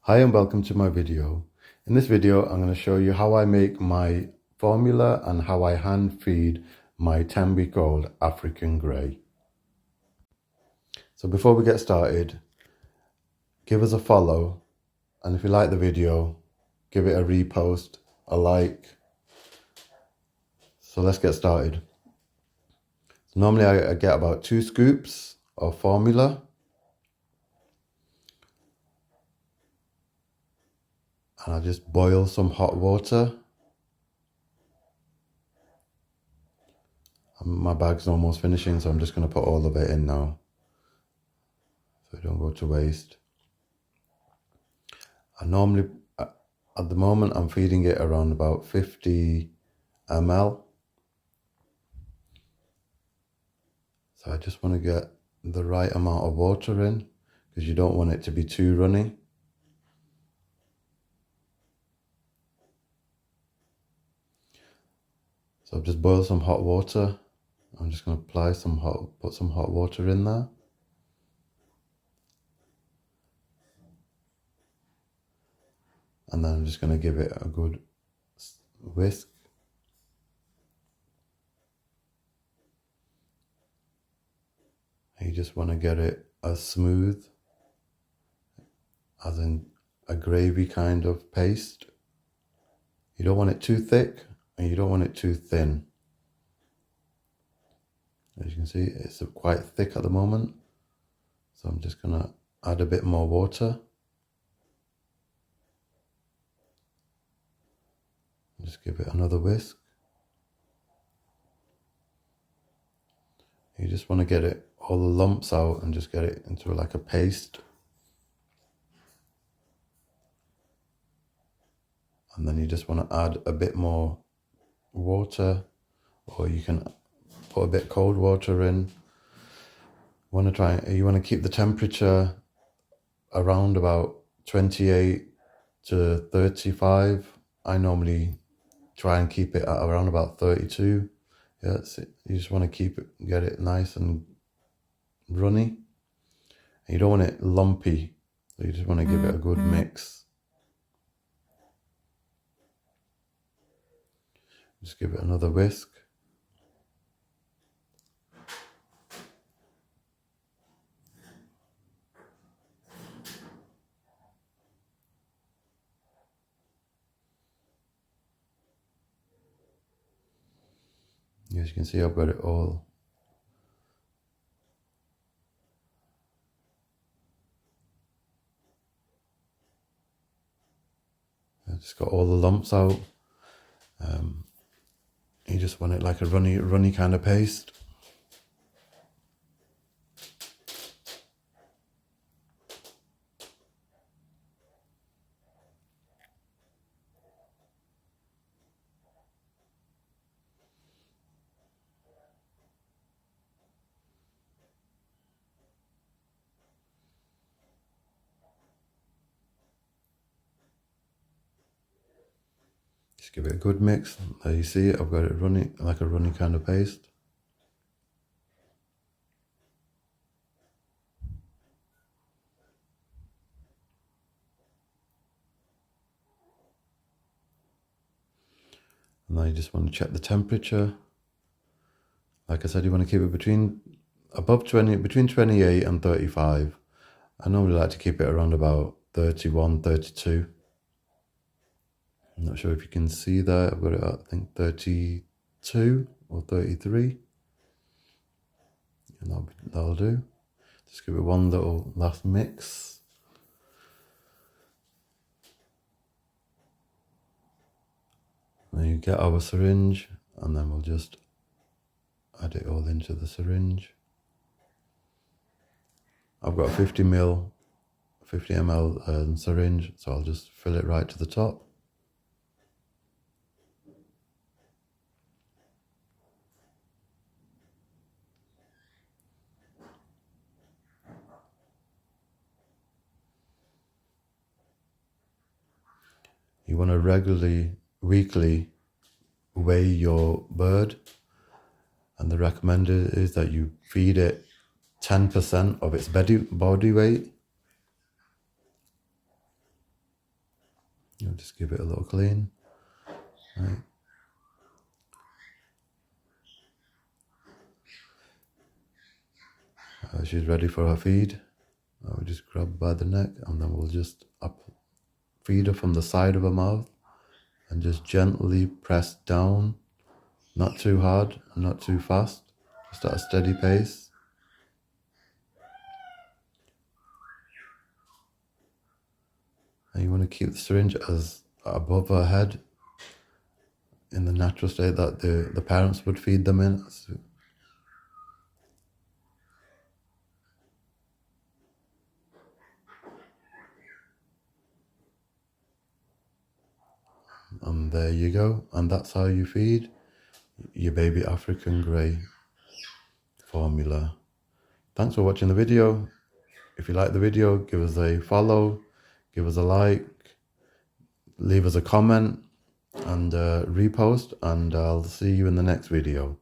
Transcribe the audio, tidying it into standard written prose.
Hi and welcome to my video. In this video, I'm going to show you how I make my formula and how I hand feed my 10-week-old African Grey. So before we get started, give us a follow, and if you like the video, give it a repost, a like. So let's get started. So normally I get about 2 scoops of formula. And I just boil some hot water. My bag's almost finishing, so I'm just going to put all of it in now, so it don't go to waste. I normally, at the moment, I'm feeding it around about 50 ml. So I just want to get the right amount of water in, because you don't want it to be too runny. So I've just boiled some hot water. I'm just going to put some hot water in there. And then I'm just going to give it a good whisk. You just want to get it as smooth as in a gravy kind of paste. You don't want it too thick and you don't want it too thin. As you can see, it's quite thick at the moment. So I'm just going to add a bit more water. Just give it another whisk. You just want to get it all the lumps out and just get it into like a paste. And then you just want to add a bit more water, or you can put a bit cold water in. You want to keep the temperature around about 28 to 35. I normally try and keep it at around about 32. Yeah, that's it. You just want to get it nice and runny. And you don't want it lumpy, so you just want to give it a good mix. Just give it another whisk. As you can see, I've got it all. I just got all the lumps out. You just want it like a runny kind of paste. Just give it a good mix. There you see it, I've got it runny, like a runny kind of paste. And now you just want to check the temperature. Like I said, you want to keep it between 28 and 35. I normally like to keep it around about 31, 32. I'm not sure if you can see that. I've got it at, I think, 32 or 33. And that'll do. Just give it one little last mix. Then you get our syringe, and then we'll just add it all into the syringe. I've got a 50 ml syringe, so I'll just fill it right to the top. You want to weekly weigh your bird, and the recommended is that you feed it 10% of its body weight. Just give it a little clean. Right. She's ready for her feed. We just grab her by the neck, and then we'll just feed her from the side of her mouth and just gently press down, not too hard and not too fast, just at a steady pace. And you want to keep the syringe as above her head in the natural state that the parents would feed them in. And there you go. And that's how you feed your baby African grey formula. Thanks for watching the video. If you like the video, give us a follow, give us a like, leave us a comment and repost, and I'll see you in the next video.